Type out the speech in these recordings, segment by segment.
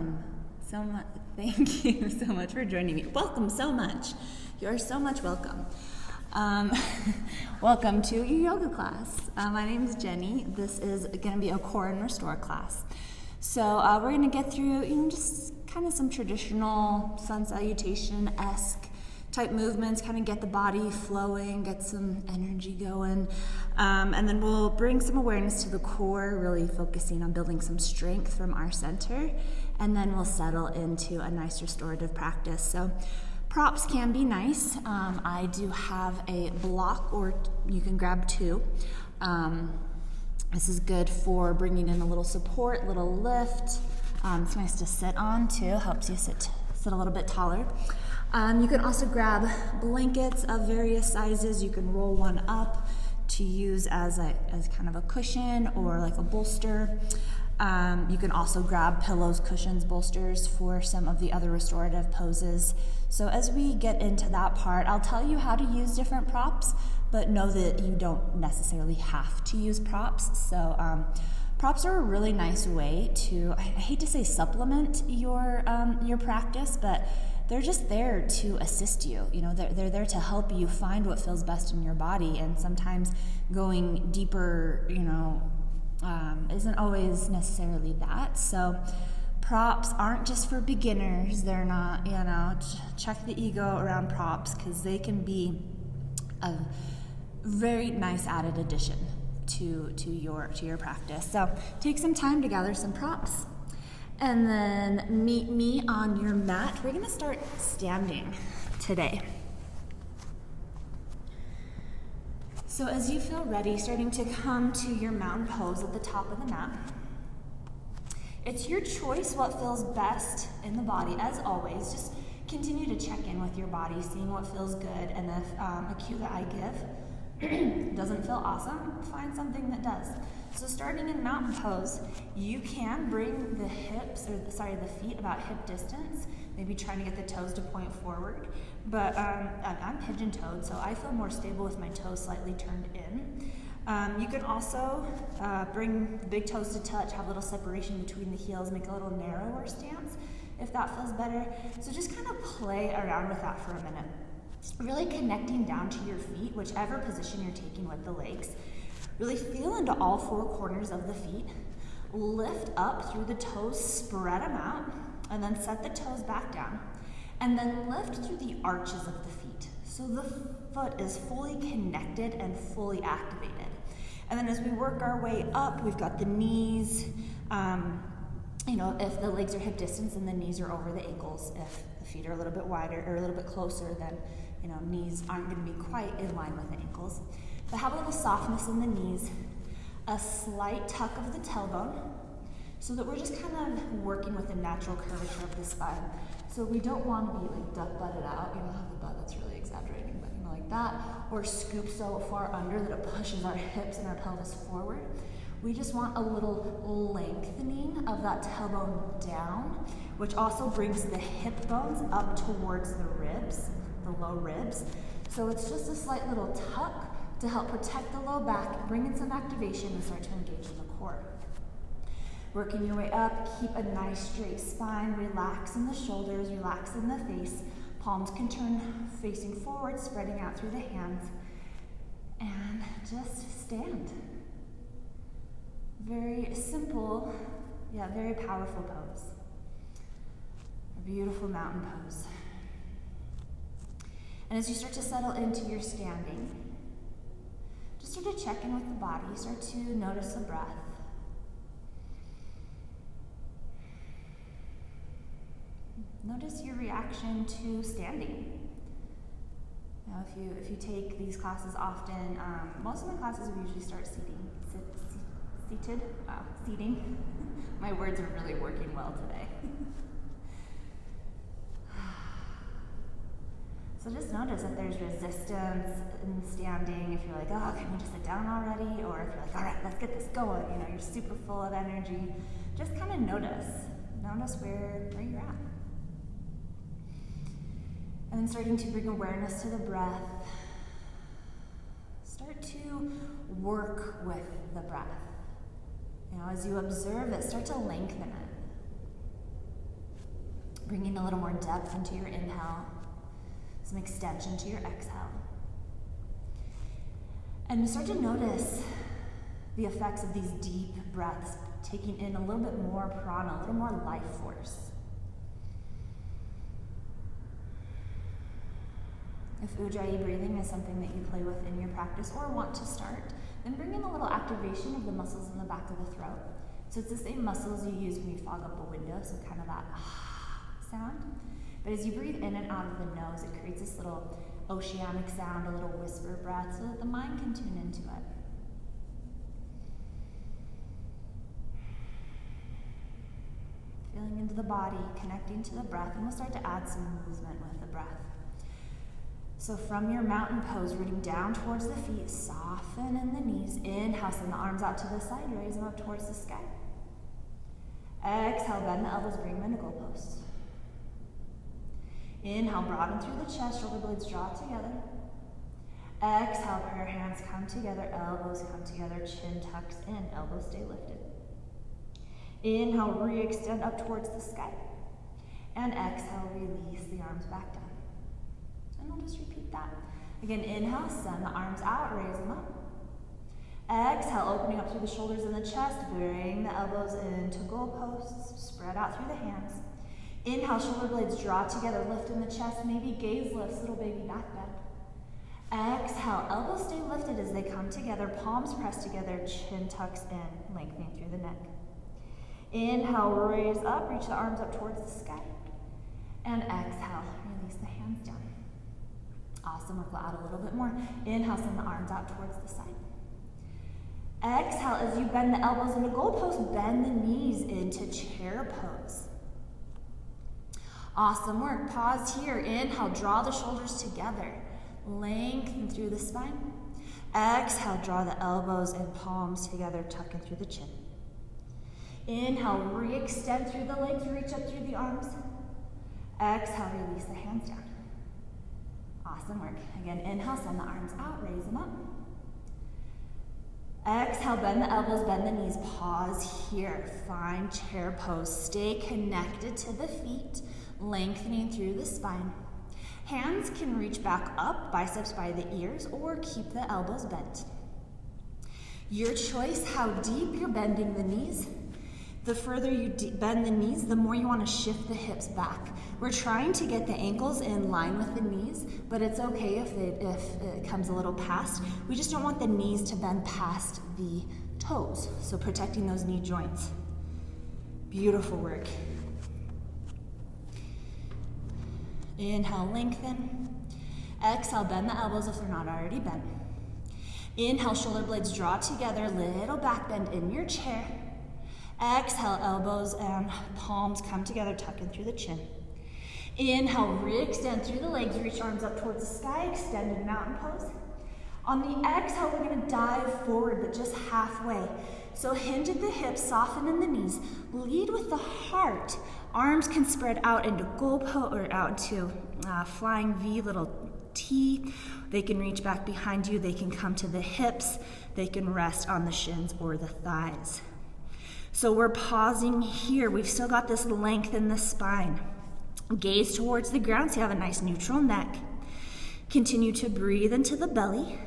welcome. Thank you so much for joining me. Welcome so much. You're so much welcome. Welcome to your yoga class. My name is Jenny. This is going to be a core and restore class. So we're going to get through just kind of some traditional sun salutation-esque type movements, kind of get the body flowing, get some energy going, and then we'll bring some awareness to the core, really focusing on building some strength from our center, and then we'll settle into a nice restorative practice. So props can be nice. I do have a block, or you can grab two. This is good for bringing in a little support, little lift. It's nice to sit on too, helps you sit a little bit taller. You can also grab blankets of various sizes. You can roll one up to use as kind of a cushion or like a bolster. You can also grab pillows, cushions, bolsters for some of the other restorative poses. So as we get into that part, I'll tell you how to use different props, but know that you don't necessarily have to use props. So props are a really nice way to, I hate to say supplement your practice, but they're just there to assist you. They're there to help you find what feels best in your body, and sometimes going deeper, isn't always necessarily that. So props aren't just for beginners. They're not, check the ego around props, because they can be a very nice added addition to your practice. So take some time to gather some props, and then meet me on your mat. We're gonna start standing today. So as you feel ready, starting to come to your mountain pose at the top of the mat, it's your choice what feels best in the body. As always, just continue to check in with your body, seeing what feels good, and if a cue that I give doesn't feel awesome, find something that does. So starting in mountain pose, you can bring the feet about hip distance, maybe trying to get the toes to point forward. But I'm pigeon-toed, so I feel more stable with my toes slightly turned in. You can also bring the big toes to touch, have a little separation between the heels, make a little narrower stance if that feels better. So just kind of play around with that for a minute. Really connecting down to your feet, whichever position you're taking with the legs. Really feel into all four corners of the feet. Lift up through the toes, spread them out, and then set the toes back down. And then lift through the arches of the feet. So the foot is fully connected and fully activated. And then as we work our way up, we've got the knees. If the legs are hip distance, then the knees are over the ankles. If the feet are a little bit wider or a little bit closer, then knees aren't going to be quite in line with the ankles. But have a little softness in the knees, a slight tuck of the tailbone, so that we're just kind of working with the natural curvature of the spine. So we don't want to be like duck-butted out, have the butt that's really exaggerating, but like that, or scoop so far under that it pushes our hips and our pelvis forward. We just want a little lengthening of that tailbone down, which also brings the hip bones up towards the ribs, the low ribs. So it's just a slight little tuck to help protect the low back, bring in some activation, and start to engage in the core. Working your way up, keep a nice straight spine, relax in the shoulders, relax in the face. Palms can turn facing forward, spreading out through the hands, and just stand. Very simple, yet very powerful pose. A beautiful mountain pose. And as you start to settle into your standing, just start to check in with the body, start to notice the breath. Notice your reaction to standing. Now, if you take these classes often, most of my classes we usually start seated. Seating. My words are really working well today. So just notice if there's resistance in standing, if you're like, oh, can we just sit down already? Or if you're like, all right, let's get this going. You're super full of energy. Just kind of notice where you're at. And then starting to bring awareness to the breath. Start to work with the breath. As you observe it, start to lengthen it. Bringing a little more depth into your inhale, some extension to your exhale. And start to notice the effects of these deep breaths, taking in a little bit more prana, a little more life force. If ujjayi breathing is something that you play with in your practice or want to start, then bring in a little activation of the muscles in the back of the throat. So it's the same muscles you use when you fog up a window, so kind of that sound. But as you breathe in and out of the nose, it creates this little oceanic sound, a little whisper breath, so that the mind can tune into it. Feeling into the body, connecting to the breath, and we'll start to add some movement with the breath. So from your mountain pose, rooting down towards the feet, soften in the knees. Inhale, send the arms out to the side, raise them up towards the sky. Exhale, bend the elbows, bring them into goalposts. Inhale, broaden through the chest, shoulder blades draw together. Exhale, prayer hands come together, elbows come together, chin tucks in, elbows stay lifted. Inhale, re-extend up towards the sky. And exhale, release the arms back down. And we'll just repeat that. Again, inhale, send the arms out, raise them up. Exhale, opening up through the shoulders and the chest, bring the elbows into goalposts, spread out through the hands. Inhale, shoulder blades draw together, lift in the chest, maybe gaze lifts, little baby back bend. Exhale, elbows stay lifted as they come together, palms press together, chin tucks in, lengthening through the neck. Inhale, raise up, reach the arms up towards the sky. And exhale, release the hands down. Awesome, we'll add a little bit more. Inhale, send the arms out towards the side. Exhale, as you bend the elbows into goalpost, bend the knees into chair pose. Awesome work. Pause here. Inhale, draw the shoulders together. Lengthen through the spine. Exhale, draw the elbows and palms together, tucking through the chin. Inhale, re-extend through the legs, reach up through the arms. Exhale, release the hands down. Awesome work. Again, inhale, send the arms out, raise them up. Exhale, bend the elbows, bend the knees. Pause here. Find chair pose. Stay connected to the feet, lengthening through the spine. Hands can reach back up, biceps by the ears, or keep the elbows bent. Your choice how deep you're bending the knees. The further you bend the knees, the more you want to shift the hips back. We're trying to get the ankles in line with the knees, but it's okay if it comes a little past. We just don't want the knees to bend past the toes, so protecting those knee joints. Beautiful work. Inhale, lengthen. Exhale, bend the elbows if they're not already bent. Inhale, shoulder blades draw together, little back bend in your chair. Exhale, elbows and palms come together, tucking through the chin. Inhale, re-extend through the legs, reach arms up towards the sky, extended mountain pose. On the exhale, we're gonna dive forward, but just halfway. So hinge at the hips, soften in the knees, lead with the heart. Arms can spread out into goalpost or out to flying V, little T. They can reach back behind you, they can come to the hips, they can rest on the shins or the thighs. So we're pausing here. We've still got this length in the spine. Gaze towards the ground so you have a nice neutral neck. Continue to breathe into the belly.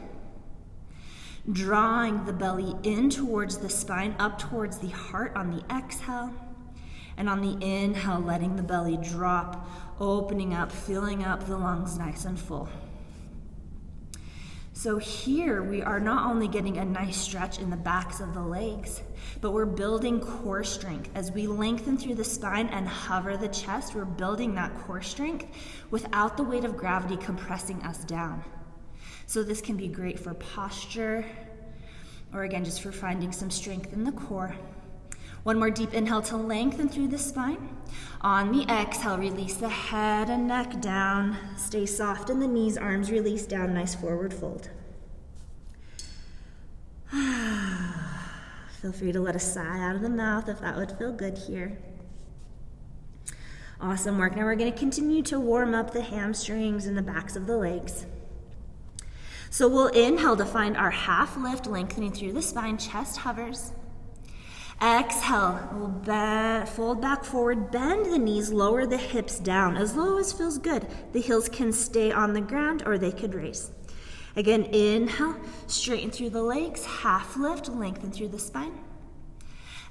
Drawing the belly in towards the spine, up towards the heart on the exhale. And on the inhale, letting the belly drop, opening up, filling up the lungs nice and full. So here we are not only getting a nice stretch in the backs of the legs, but we're building core strength. As we lengthen through the spine and hover the chest, we're building that core strength without the weight of gravity compressing us down. So this can be great for posture, or again, just for finding some strength in the core. One more deep inhale to lengthen through the spine. On the exhale, release the head and neck down. Stay soft in the knees, arms release down, nice forward fold. Feel free to let a sigh out of the mouth if that would feel good here. Awesome work. Now we're going to continue to warm up the hamstrings and the backs of the legs. So we'll inhale to find our half lift, lengthening through the spine, chest hovers. Exhale, we'll fold back forward, bend the knees, lower the hips down as low as feels good. The heels can stay on the ground or they could raise. Again, inhale, straighten through the legs, half lift, lengthen through the spine.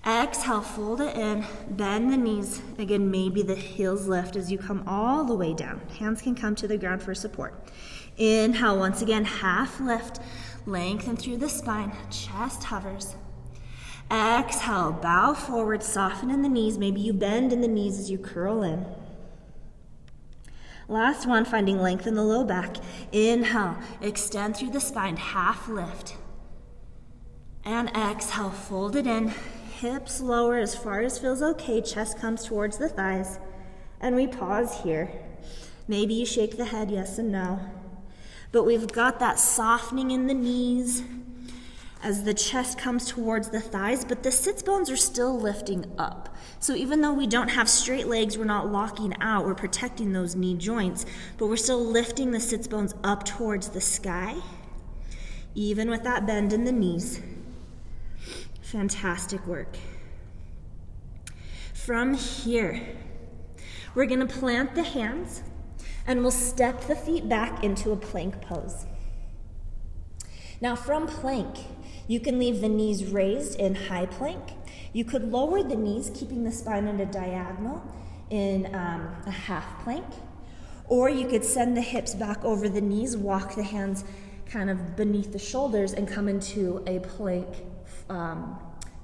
Exhale, fold it in, bend the knees. Again, maybe the heels lift as you come all the way down. Hands can come to the ground for support. Inhale, once again, half lift, lengthen through the spine, chest hovers. Exhale, bow forward, soften in the knees. Maybe you bend in the knees as you curl in. Last one, finding length in the low back. Inhale, extend through the spine, half lift. And exhale, fold it in. Hips lower as far as feels okay. Chest comes towards the thighs. And we pause here. Maybe you shake the head, yes and no. But we've got that softening in the knees as the chest comes towards the thighs, but the sits bones are still lifting up. So even though we don't have straight legs, we're not locking out, we're protecting those knee joints, but we're still lifting the sits bones up towards the sky, even with that bend in the knees. Fantastic work. From here, we're gonna plant the hands and we'll step the feet back into a plank pose. Now from plank, you can leave the knees raised in high plank. You could lower the knees, keeping the spine at a diagonal in a half plank. Or you could send the hips back over the knees, walk the hands kind of beneath the shoulders and come into a plank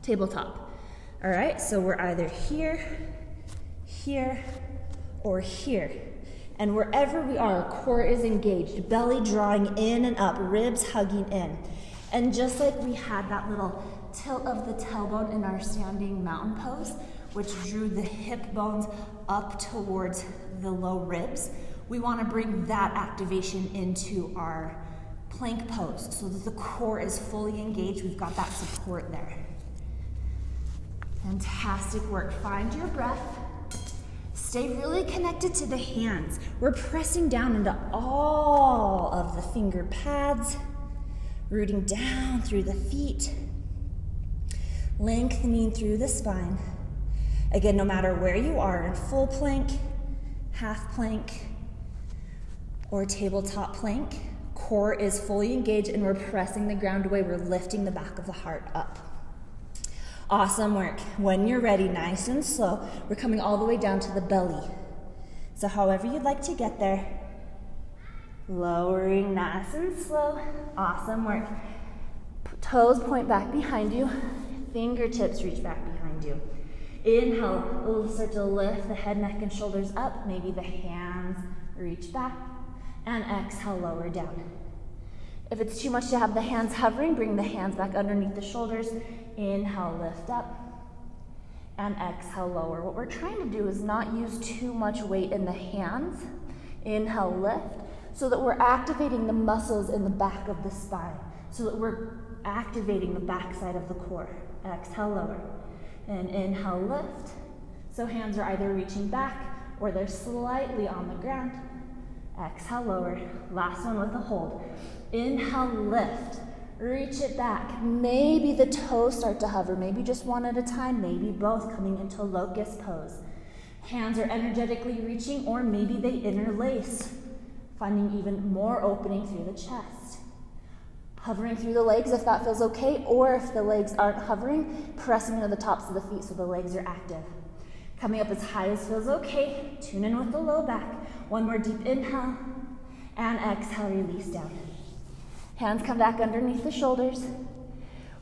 tabletop. All right, so we're either here, here, or here. And wherever we are, core is engaged, belly drawing in and up, ribs hugging in. And just like we had that little tilt of the tailbone in our standing mountain pose, which drew the hip bones up towards the low ribs, we want to bring that activation into our plank pose so that the core is fully engaged. We've got that support there. Fantastic work. Find your breath. Stay really connected to the hands. We're pressing down into all of the finger pads, rooting down through the feet, lengthening through the spine. Again, no matter where you are, in full plank, half plank, or tabletop plank, core is fully engaged and we're pressing the ground away. We're lifting the back of the heart up. Awesome work. When you're ready, nice and slow, we're coming all the way down to the belly. So however you'd like to get there, lowering nice and slow. Awesome work. Toes point back behind you. Fingertips reach back behind you. Inhale, we'll start to lift the head, neck, and shoulders up. Maybe the hands reach back. And exhale, lower down. If it's too much to have the hands hovering, bring the hands back underneath the shoulders. Inhale, lift up. And exhale, lower. What we're trying to do is not use too much weight in the hands. Inhale, lift. So that we're activating the muscles in the back of the spine. So that we're activating the back side of the core. Exhale, lower. And inhale, lift. So hands are either reaching back or they're slightly on the ground. Exhale, lower. Last one with a hold. Inhale, lift. Reach it back. Maybe the toes start to hover. Maybe just one at a time. Maybe both, coming into locust pose. Hands are energetically reaching, or maybe they interlace, finding even more opening through the chest. Hovering through the legs if that feels okay, or if the legs aren't hovering, pressing into the tops of the feet so the legs are active. Coming up as high as feels okay. Tune in with the low back. One more deep inhale, and exhale, release down. Hands come back underneath the shoulders.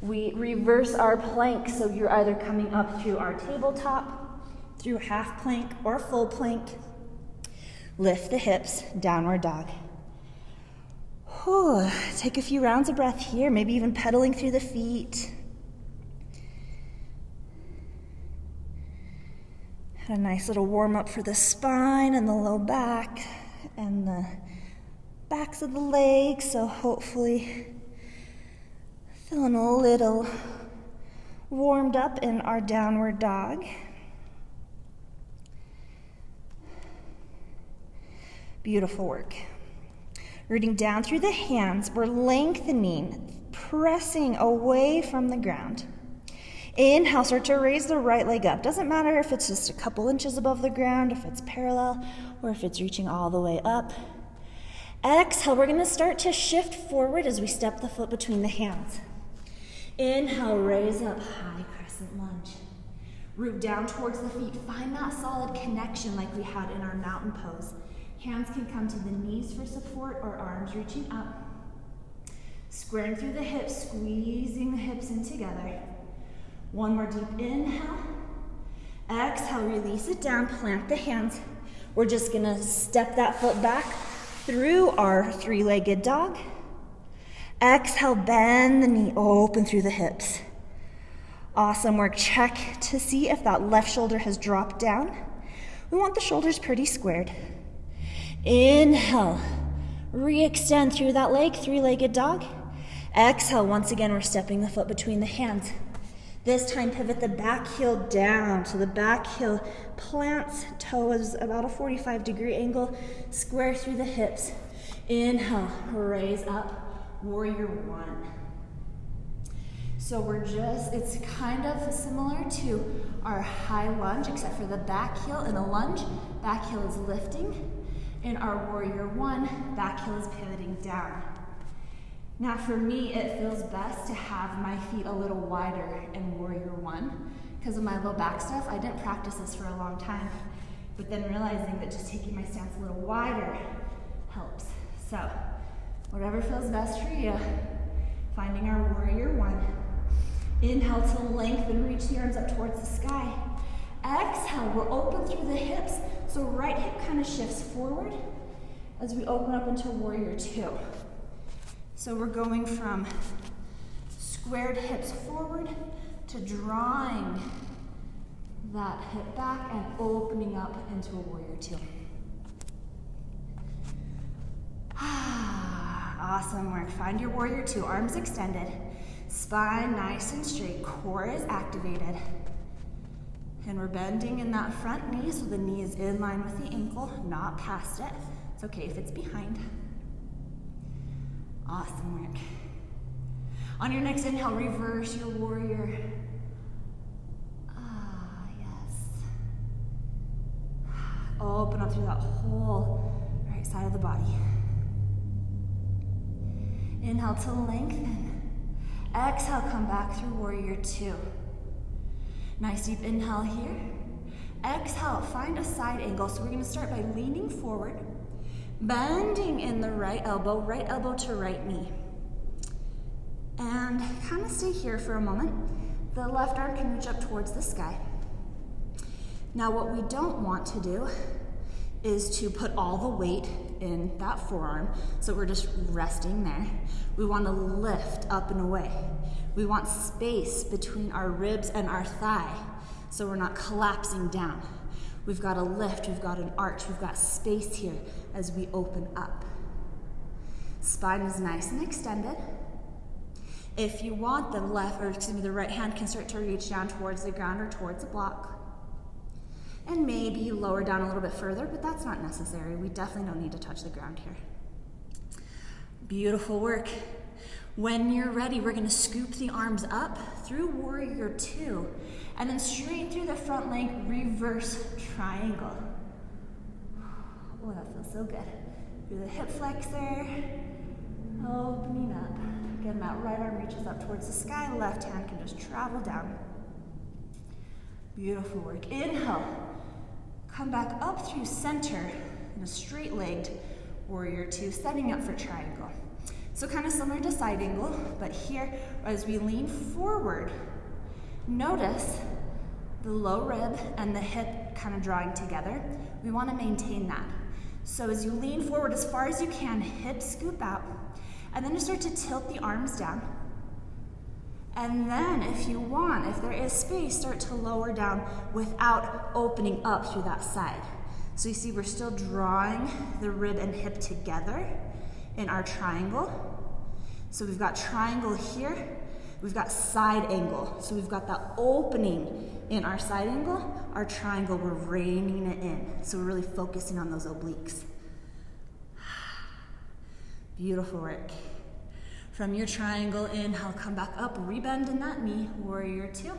We reverse our plank, so you're either coming up through our tabletop, through half plank or full plank. Lift the hips, downward dog. Whew. Take a few rounds of breath here, maybe even pedaling through the feet. Had a nice little warm up for the spine and the low back and the backs of the legs, so hopefully feeling a little warmed up in our downward dog. Beautiful work. Rooting down through the hands, we're lengthening, pressing away from the ground. Inhale, start to raise the right leg up. Doesn't matter if it's just a couple inches above the ground, if it's parallel, or if it's reaching all the way up. Exhale, we're gonna start to shift forward as we step the foot between the hands. Inhale, raise up, high crescent lunge. Root down towards the feet. Find that solid connection like we had in our mountain pose. Hands can come to the knees for support or arms reaching up. Squaring through the hips, squeezing the hips in together. One more deep inhale. Exhale, release it down, plant the hands. We're just gonna step that foot back through our three-legged dog. Exhale, bend the knee, open through the hips. Awesome work. Check to see if that left shoulder has dropped down. We want the shoulders pretty squared. Inhale, re-extend through that leg, three-legged dog. Exhale, once again, we're stepping the foot between the hands. This time, pivot the back heel down. So the back heel plants, toes about a 45-degree angle, square through the hips. Inhale, raise up. Warrior one. So it's kind of similar to our high lunge, except for the back heel in a lunge, back heel is lifting. In our warrior one, back heel is pivoting down. Now for me, it feels best to have my feet a little wider in warrior one. Because of my low back stuff, I didn't practice this for a long time, but then realizing that just taking my stance a little wider helps. So, whatever feels best for you. Finding our warrior one. Inhale to lengthen, reach the arms up towards the sky. Exhale, we're open through the hips. So right hip kind of shifts forward as we open up into warrior two. So we're going from squared hips forward to drawing that hip back and opening up into a warrior two. Awesome work. Find your warrior two, arms extended, spine nice and straight, core is activated. And we're bending in that front knee, so the knee is in line with the ankle, not past it. It's okay if it's behind. Awesome work. On your next inhale, reverse your warrior. Yes. Open up through that whole right side of the body. Inhale to lengthen. Exhale, come back through warrior two. Nice deep inhale here. Exhale, find a side angle. So we're gonna start by leaning forward, bending in the right elbow to right knee. And kind of stay here for a moment. The left arm can reach up towards the sky. Now what we don't want to do is to put all the weight in that forearm, so we're just resting there. We want to lift up and away. We want space between our ribs and our thigh, so we're not collapsing down. We've got a lift, we've got an arch, we've got space here as we open up. Spine is nice and extended. If you want, the right hand can start to reach down towards the ground or towards a block. And maybe lower down a little bit further, but that's not necessary. We definitely don't need to touch the ground here. Beautiful work. When you're ready, we're gonna scoop the arms up through warrior two, and then straight through the front leg, reverse triangle. Oh, that feels so good. Through the hip flexor, opening up. Again, that right arm reaches up towards the sky, left hand can just travel down. Beautiful work. Inhale. Come back up through center in a straight-legged warrior two, setting up for triangle. So kind of similar to side angle, but here, as we lean forward, notice the low rib and the hip kind of drawing together. We want to maintain that. So as you lean forward as far as you can, hips scoop out, and then you start to tilt the arms down. And then if you want, if there is space, start to lower down without opening up through that side. So you see we're still drawing the rib and hip together in our triangle. So we've got triangle here, we've got side angle. So we've got that opening in our side angle, our triangle, we're reining it in. So we're really focusing on those obliques. Beautiful work. From your triangle, inhale, come back up, rebend in that knee, warrior two.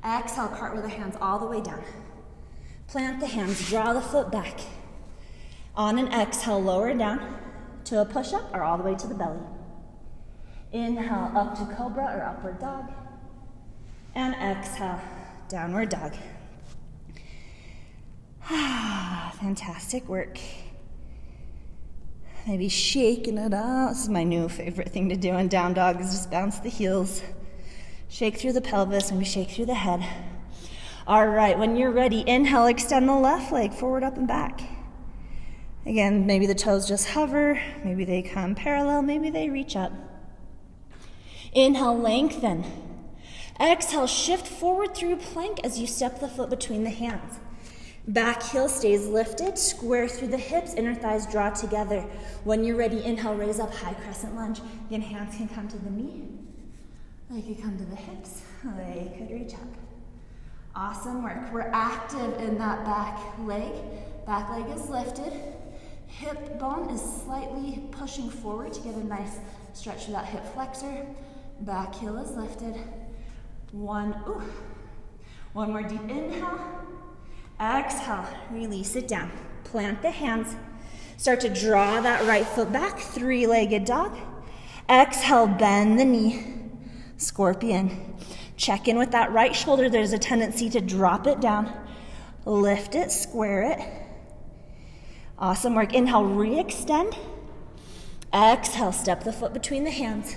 Exhale, cartwheel the hands all the way down. Plant the hands, draw the foot back. On an exhale, lower down to a push-up or all the way to the belly. Inhale, up to cobra or upward dog. And exhale, downward dog. Fantastic work. Maybe shaking it out. This is my new favorite thing to do in down dog is just bounce the heels. Shake through the pelvis, maybe shake through the head. All right, when you're ready, inhale, extend the left leg forward, up and back. Again, maybe the toes just hover, maybe they come parallel, maybe they reach up. Inhale, lengthen. Exhale, shift forward through plank as you step the foot between the hands. Back heel stays lifted, square through the hips, inner thighs draw together. When you're ready, inhale, raise up, high crescent lunge. Again, hands can come to the knee. They could come to the hips. They could reach up. Awesome work. We're active in that back leg. Back leg is lifted. Hip bone is slightly pushing forward to get a nice stretch through that hip flexor. Back heel is lifted. One more deep inhale. Exhale, release it down. Plant the hands. Start to draw that right foot back, three-legged dog. Exhale, bend the knee. Scorpion. Check in with that right shoulder. There's a tendency to drop it down. Lift it, square it. Awesome work. Inhale, re-extend. Exhale, step the foot between the hands.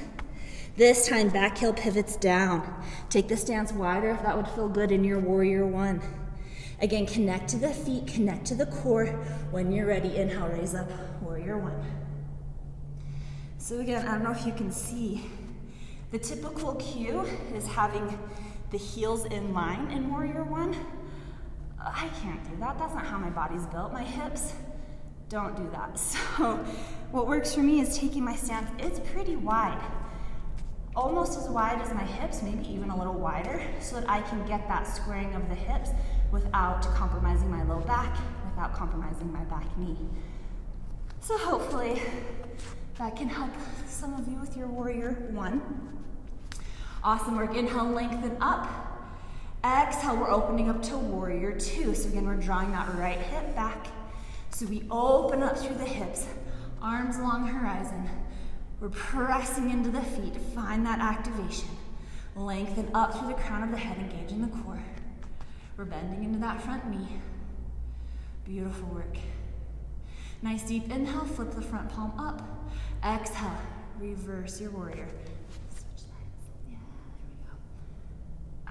This time, back heel pivots down. Take the stance wider if that would feel good in your warrior one. Again, connect to the feet, connect to the core. When you're ready, inhale, raise up, warrior one. So again, I don't know if you can see, the typical cue is having the heels in line in warrior one. I can't do that. That's not how my body's built. My hips don't do that. So what works for me is taking my stance. It's pretty wide, almost as wide as my hips, maybe even a little wider, so that I can get that squaring of the hips without compromising my low back, without compromising my back knee. So hopefully that can help some of you with your warrior one. Awesome work. Inhale, lengthen up. Exhale, we're opening up to warrior two. So again, we're drawing that right hip back. So we open up through the hips, arms along horizon. We're pressing into the feet. Find that activation. Lengthen up through the crown of the head, engage in the core. We're bending into that front knee. Beautiful work. Nice deep inhale, flip the front palm up. Exhale, reverse your warrior. Switch sides. Yeah, there we go.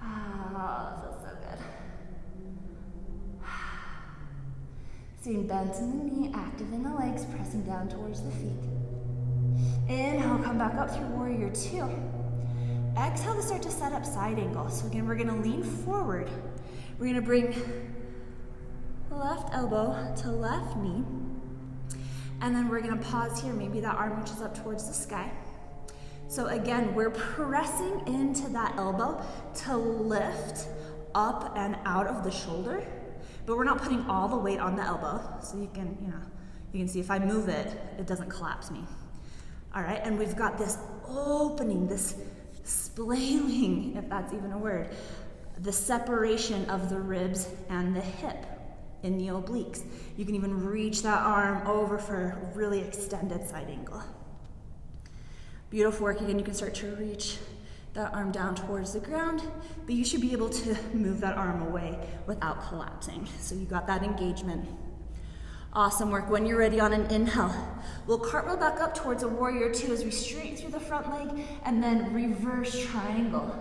Oh, that feels so good. Staying bent in the knee, active in the legs, pressing down towards the feet. Inhale, come back up through warrior two. Exhale to start to set up side angle. So again, we're gonna lean forward. We're gonna bring left elbow to left knee. And then we're gonna pause here. Maybe that arm reaches up towards the sky. So again, we're pressing into that elbow to lift up and out of the shoulder, but we're not putting all the weight on the elbow. So you can see if I move it, it doesn't collapse me. All right, and we've got this opening, this splaining, if that's even a word, the separation of the ribs and the hip in the obliques. You can even reach that arm over for a really extended side angle. Beautiful work. Again, you can start to reach that arm down towards the ground, but you should be able to move that arm away without collapsing. So you got that engagement. Awesome work. When you're ready on an inhale, we'll cartwheel back up towards a warrior two as we straighten through the front leg and then reverse triangle.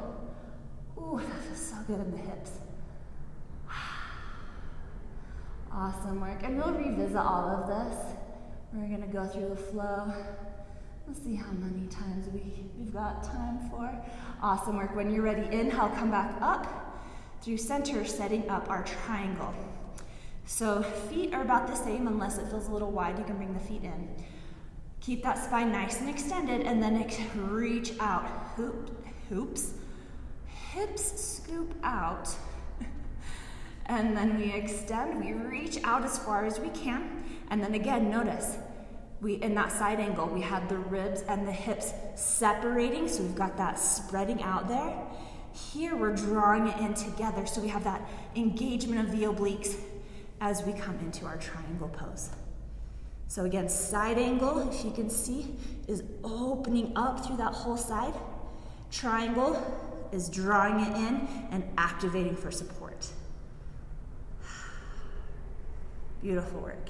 Ooh, that feels so good in the hips. Awesome work. And we'll revisit all of this. We're gonna go through the flow. Let's see how many times we've got time for. Awesome work. When you're ready, inhale, come back up through center, setting up our triangle. So feet are about the same unless it feels a little wide, you can bring the feet in. Keep that spine nice and extended and then reach out. Hips scoop out. And then we extend, we reach out as far as we can. And then again, notice, in that side angle, we had the ribs and the hips separating, so we've got that spreading out there. Here we're drawing it in together, so we have that engagement of the obliques as we come into our triangle pose. So again, side angle, if you can see, is opening up through that whole side. Triangle is drawing it in and activating for support. Beautiful work.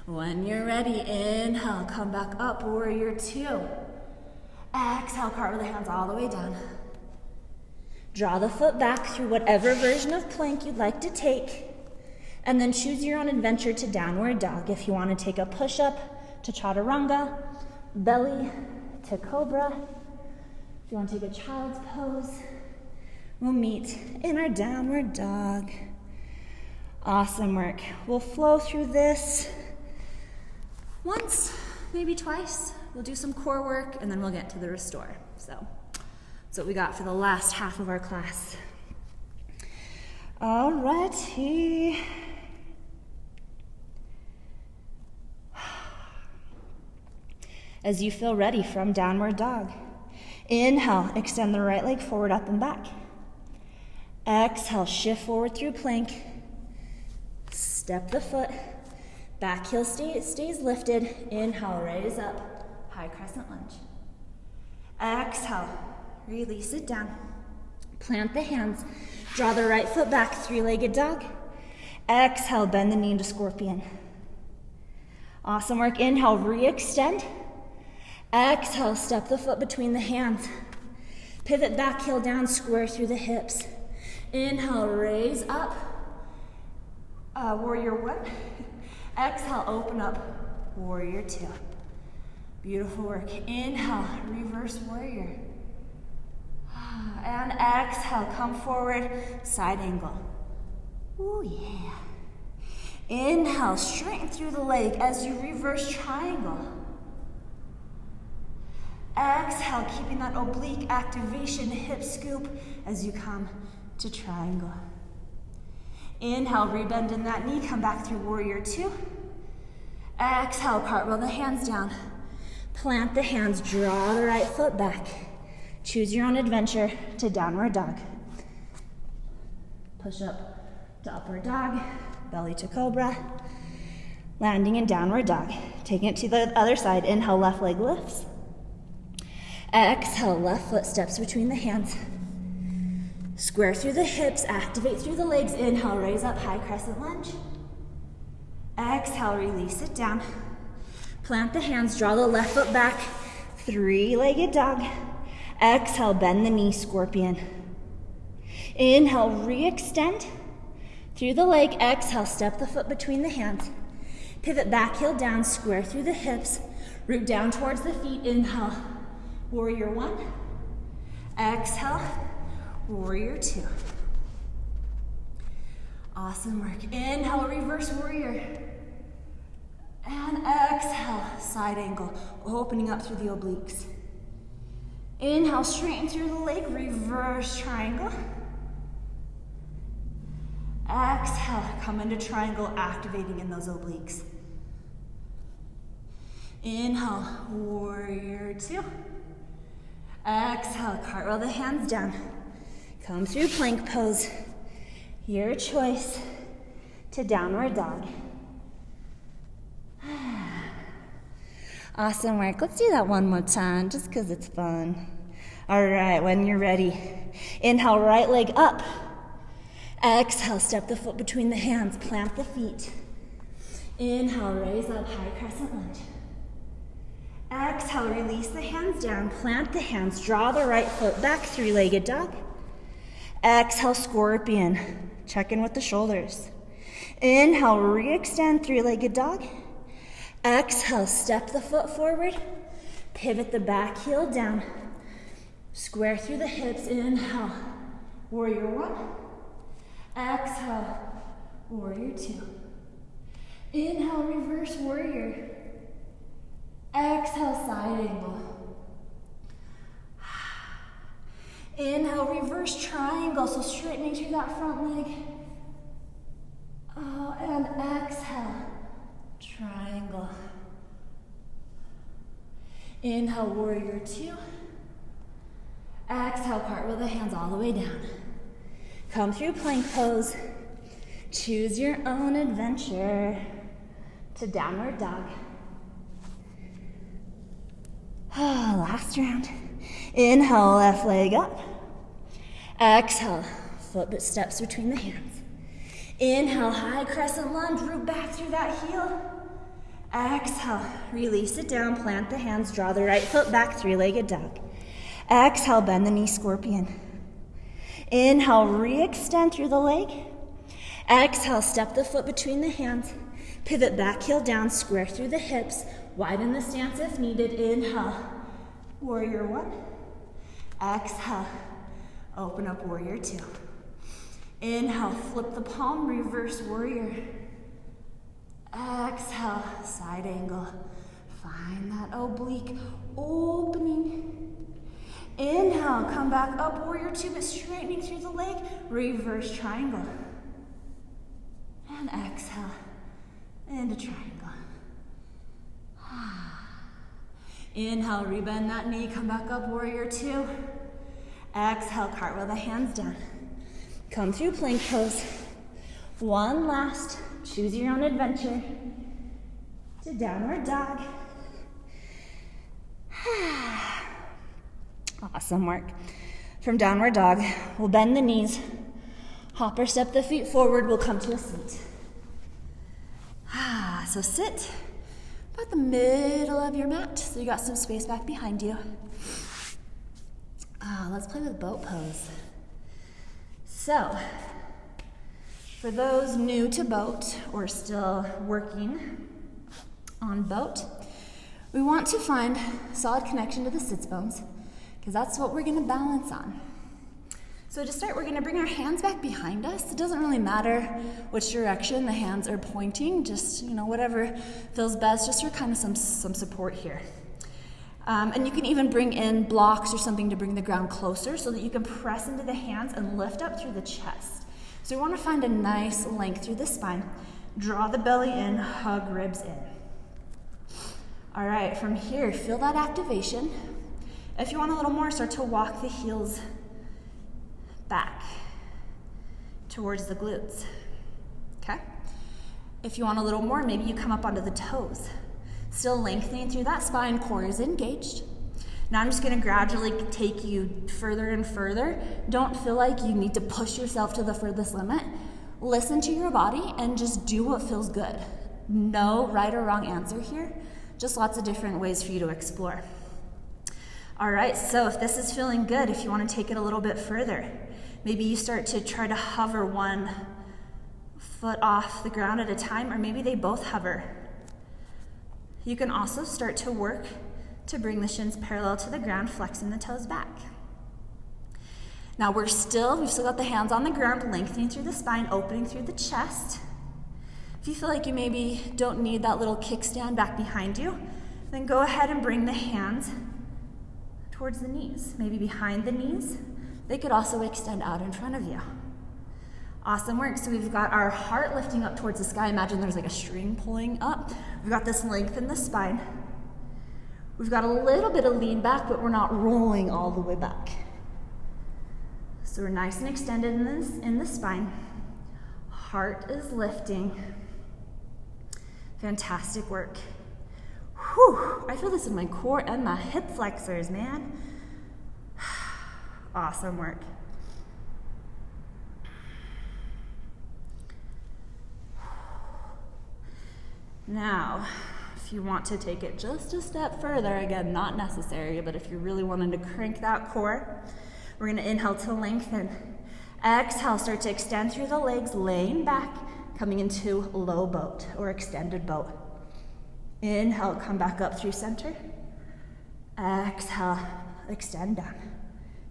When you're ready, inhale, come back up, warrior two. Exhale, cartwheel the hands all the way down. Draw the foot back through whatever version of plank you'd like to take, and then choose your own adventure to downward dog. If you want to take a push-up to chaturanga, belly to cobra. If you want to take a child's pose, we'll meet in our downward dog. Awesome work. We'll flow through this once, maybe twice. We'll do some core work, and then we'll get to the restore. So that's what we got for the last half of our class. All righty. As you feel ready from downward dog, inhale, extend the right leg forward, up and back. Exhale, shift forward through plank. Step the foot. Back heel stays lifted. Inhale, raise up, high crescent lunge. Exhale, release it down. Plant the hands. Draw the right foot back, three-legged dog. Exhale, bend the knee into scorpion. Awesome work. Inhale, re-extend. Exhale, step the foot between the hands. Pivot back heel down, square through the hips. Inhale, raise up. Warrior one. Exhale, open up, warrior two. Beautiful work. Inhale, reverse warrior. And exhale, come forward, side angle. Ooh, yeah. Inhale, straighten through the leg as you reverse triangle. Exhale, keeping that oblique activation, hip scoop as you come to triangle. Inhale, rebend in that knee, come back through warrior two. Exhale, cartwheel the hands down. Plant the hands, draw the right foot back. Choose your own adventure to downward dog. Push up to upward dog, belly to cobra. Landing in downward dog. Taking it to the other side, inhale, left leg lifts. Exhale, left foot steps between the hands. Square through the hips, activate through the legs. Inhale, raise up, high crescent lunge. Exhale, release it down. Plant the hands, draw the left foot back, three-legged dog. Exhale, bend the knee, scorpion. Inhale, re-extend through the leg. Exhale, step the foot between the hands. Pivot back heel down, square through the hips. Root down towards the feet. Inhale, warrior one. Exhale, warrior two. Awesome work. Inhale, reverse warrior. And exhale, side angle, opening up through the obliques. Inhale, straighten through the leg, reverse triangle. Exhale, come into triangle, activating in those obliques. Inhale, warrior two. Exhale, cartwheel the hands down. Come through plank pose. Your choice to downward dog. Awesome work. Let's do that one more time, just because it's fun. All right, when you're ready, inhale, right leg up. Exhale, step the foot between the hands, plant the feet. Inhale, raise up, high crescent lunge. Exhale, release the hands down, plant the hands, draw the right foot back, three-legged dog. Exhale, scorpion. Check in with the shoulders. Inhale, re-extend, three-legged dog. Exhale, step the foot forward, pivot the back heel down, square through the hips. Inhale, warrior one. Exhale, warrior two. Inhale, reverse warrior. Exhale, side angle. Inhale, reverse triangle, so straightening through that front leg. Oh, and exhale, triangle. Inhale, warrior two. Exhale, cartwheel the hands all the way down. Come through plank pose. Choose your own adventure to downward dog. Last round. Inhale, left leg up. Exhale, foot steps between the hands. Inhale, high crescent lunge, root back through that heel. Exhale, release it down, plant the hands, draw the right foot back, three-legged dog. Exhale, bend the knee, scorpion. Inhale, re-extend through the leg. Exhale, step the foot between the hands. Pivot back, heel down, square through the hips. Widen the stance if needed. Inhale, warrior one. Exhale, open up warrior two. Inhale, flip the palm, reverse warrior. Exhale, side angle. Find that oblique opening. Inhale, come back up, warrior two, but straightening through the leg. Reverse triangle. And exhale, into triangle. Inhale, rebend that knee, come back up, warrior two. Exhale, cartwheel the hands down. Come through plank pose. One last, choose your own adventure to downward dog. Awesome work. From downward dog, we'll bend the knees, hop or step the feet forward, we'll come to a seat. So sit about the middle of your mat, so you got some space back behind you. Let's play with boat pose. So, for those new to boat or still working on boat, we want to find solid connection to the sits bones, because that's what we're gonna balance on. So to start, we're gonna bring our hands back behind us. It doesn't really matter which direction the hands are pointing, just whatever feels best, just for kind of some support here. And you can even bring in blocks or something to bring the ground closer so that you can press into the hands and lift up through the chest. So we wanna find a nice length through the spine. Draw the belly in, hug ribs in. All right, from here, feel that activation. If you want a little more, start to walk the heels back towards the glutes, okay? If you want a little more, maybe you come up onto the toes. Still lengthening through that spine, core is engaged. Now I'm just gonna gradually take you further and further. Don't feel like you need to push yourself to the furthest limit. Listen to your body and just do what feels good. No right or wrong answer here, just lots of different ways for you to explore. All right, so if this is feeling good, if you wanna take it a little bit further, maybe you start to try to hover one foot off the ground at a time, or maybe they both hover. You can also start to work to bring the shins parallel to the ground, flexing the toes back. Now we've still got the hands on the ground, lengthening through the spine, opening through the chest. If you feel like you maybe don't need that little kickstand back behind you, then go ahead and bring the hands towards the knees, maybe behind the knees. They could also extend out in front of you. Awesome work. So we've got our heart lifting up towards the sky. Imagine there's like a string pulling up. We've got this length in the spine. We've got a little bit of lean back, but we're not rolling all the way back. So we're nice and extended in the spine. Heart is lifting. Fantastic work. Whew, I feel this in my core and my hip flexors, man. Awesome work. Now, if you want to take it just a step further, again, not necessary, but if you're really wanting to crank that core, we're gonna inhale to lengthen. Exhale, start to extend through the legs, laying back, coming into low boat or extended boat. Inhale, come back up through center. Exhale, extend down.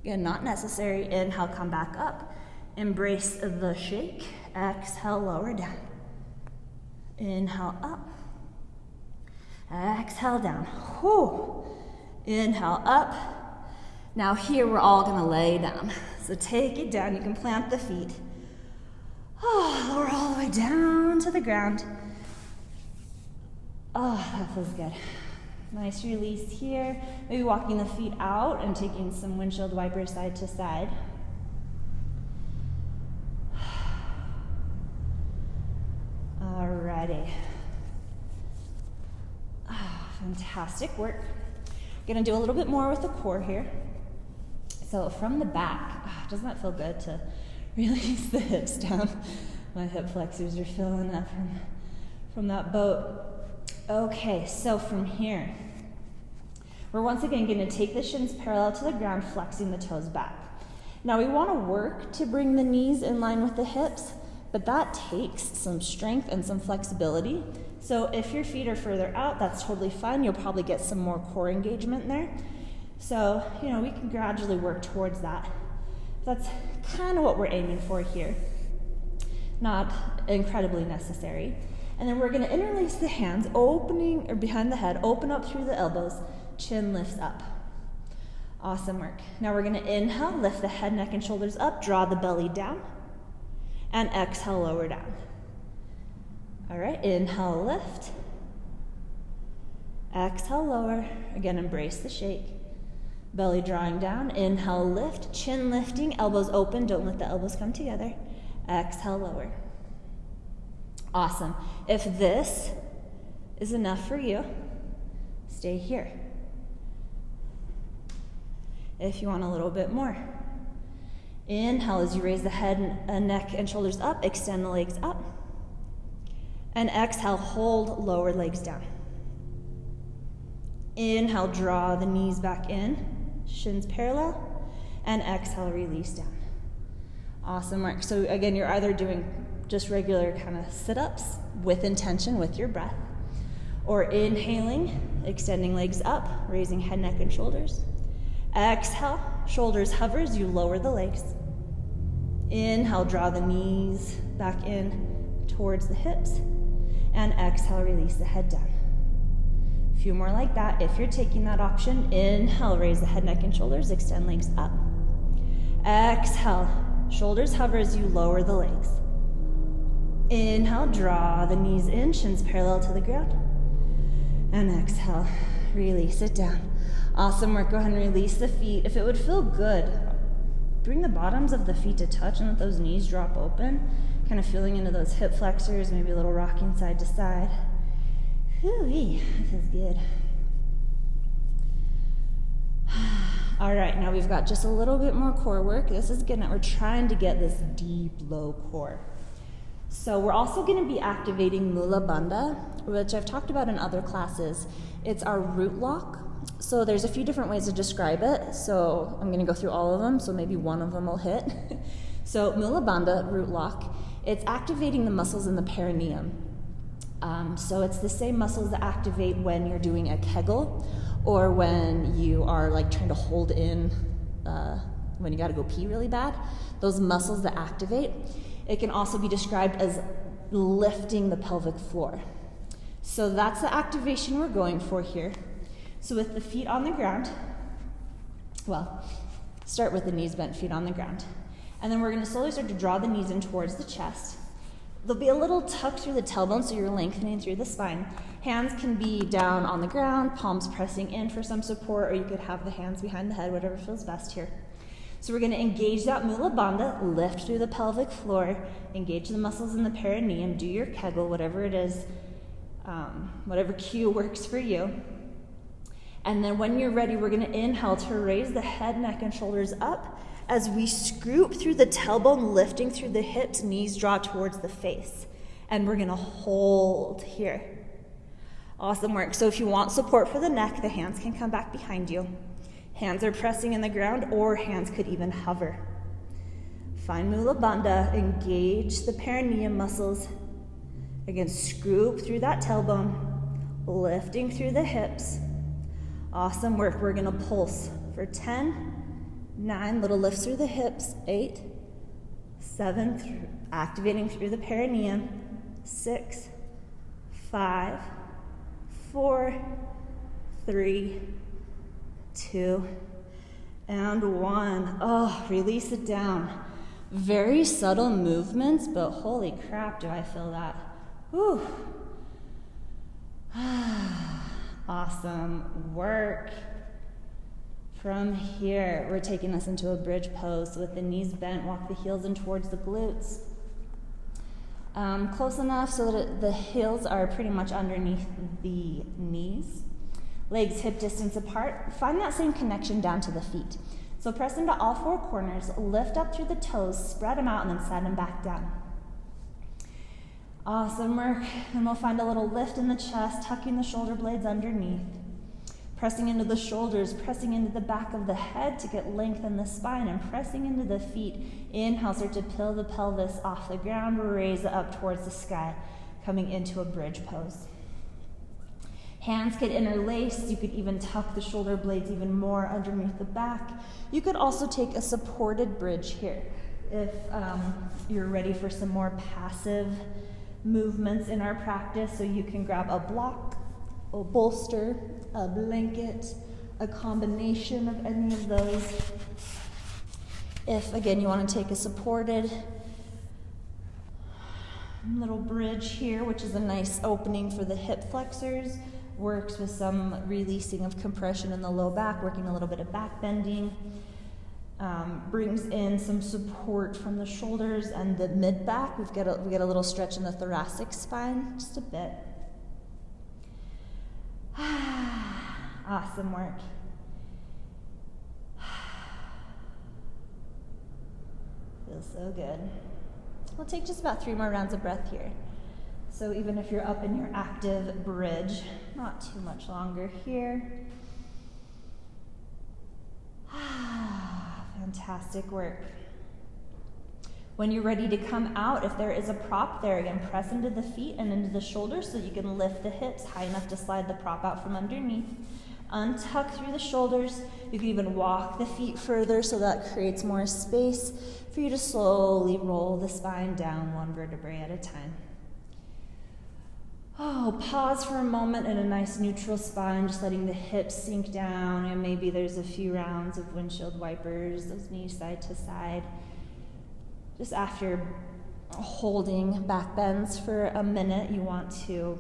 Again, not necessary. Inhale, come back up. Embrace the shake. Exhale, lower down. Inhale, up. Exhale, down. Whew. Inhale, up. Now here we're all gonna lay down. So take it down. You can plant the feet. Oh, lower all the way down to the ground. Oh, that feels good. Nice release here. Maybe walking the feet out and taking some windshield wiper side to side. Alrighty. Fantastic work. Gonna do a little bit more with the core here. So from the back, doesn't that feel good to release the hips down? My hip flexors are filling up from that boat. Okay, so from here, we're once again going to take the shins parallel to the ground, flexing the toes back. Now we want to work to bring the knees in line with the hips, but that takes some strength and some flexibility. So if your feet are further out, that's totally fine. You'll probably get some more core engagement there. So, we can gradually work towards that. That's kind of what we're aiming for here. Not incredibly necessary. And then we're going to interlace the hands, opening or behind the head, open up through the elbows, chin lifts up. Awesome work. Now we're going to inhale, lift the head, neck, and shoulders up, draw the belly down, and exhale, lower down. All right, inhale, lift. Exhale, lower. Again, embrace the shake. Belly drawing down, inhale, lift, chin lifting, elbows open, don't let the elbows come together. Exhale, lower. Awesome. If this is enough for you, stay here. If you want a little bit more. Inhale as you raise the head and neck and shoulders up, extend the legs up. And exhale, hold lower legs down. Inhale, draw the knees back in, shins parallel, and exhale, release down. Awesome work. So again, you're either doing just regular kind of sit-ups with intention with your breath, or inhaling, extending legs up, raising head, neck, and shoulders. Exhale, shoulders hover as you lower the legs. Inhale, draw the knees back in towards the hips, and exhale, release the head down. A few more like that. If you're taking that option, inhale, raise the head, neck, and shoulders, extend legs up. Exhale, shoulders hover as you lower the legs. Inhale, draw the knees in, shins parallel to the ground. And exhale, release it down. Awesome work. Go ahead and release the feet. If it would feel good, bring the bottoms of the feet to touch and let those knees drop open. Kind of feeling into those hip flexors, maybe a little rocking side to side. Whoo-wee, that feels good. All right, now we've got just a little bit more core work. This is good. We're trying to get this deep, low core. So we're also going to be activating Mula Bandha, which I've talked about in other classes. It's our root lock. So there's a few different ways to describe it. So I'm going to go through all of them, so maybe one of them will hit. So Mula Bandha, root lock, it's activating the muscles in the perineum. So it's the same muscles that activate when you're doing a Kegel or when you are like trying to hold in when you got to go pee really bad. Those muscles that activate. It can also be described as lifting the pelvic floor. So that's the activation we're going for here. So with the feet on the ground, well, start with the knees bent, feet on the ground. And then we're going to slowly start to draw the knees in towards the chest. There'll be a little tuck through the tailbone, so you're lengthening through the spine. Hands can be down on the ground, palms pressing in for some support, or you could have the hands behind the head, whatever feels best here. So we're going to engage that Mula Bandha, lift through the pelvic floor, engage the muscles in the perineum, do your Kegel, whatever it is, whatever cue works for you. And then when you're ready, we're going to inhale to raise the head, neck, and shoulders up as we scoop through the tailbone, lifting through the hips, knees draw towards the face. And we're going to hold here. Awesome work. So if you want support for the neck, the hands can come back behind you. Hands are pressing in the ground, or hands could even hover. Find Mula Bandha, engage the perineum muscles. Again, scoop through that tailbone, lifting through the hips. Awesome work. We're going to pulse for 10, 9, little lifts through the hips, 8, 7, activating through the perineum, 6, 5, 4, 3, 2, and 1. Oh, release it down. Very subtle movements, but holy crap, do I feel that. Whew. Awesome work. From here, we're taking us into a bridge pose. So with the knees bent, walk the heels in towards the glutes. Close enough so that the heels are pretty much underneath the knees. Legs hip distance apart. Find that same connection down to the feet. So press into all four corners, lift up through the toes, spread them out, and then set them back down. Awesome work. And we'll find a little lift in the chest, tucking the shoulder blades underneath. Pressing into the shoulders, pressing into the back of the head to get length in the spine, and pressing into the feet. Inhale, start to peel the pelvis off the ground, raise it up towards the sky, coming into a bridge pose. Hands get interlaced. You could even tuck the shoulder blades even more underneath the back. You could also take a supported bridge here if you're ready for some more passive movements in our practice. So you can grab a block, a bolster, a blanket, a combination of any of those. If, again, you want to take a supported little bridge here, which is a nice opening for the hip flexors, works with some releasing of compression in the low back, working a little bit of back bending, brings in some support from the shoulders and the mid back. We get a little stretch in the thoracic spine, just a bit. Awesome work. Feels so good. We'll take just about 3 more rounds of breath here. So even if you're up in your active bridge, not too much longer here. Fantastic work. When you're ready to come out, if there is a prop there, again, press into the feet and into the shoulders so you can lift the hips high enough to slide the prop out from underneath. Untuck through the shoulders. You can even walk the feet further so that creates more space for you to slowly roll the spine down one vertebrae at a time. Oh, pause for a moment in a nice neutral spine, just letting the hips sink down, and maybe there's a few rounds of windshield wipers, those knees side to side. Just after holding back bends for a minute, you want to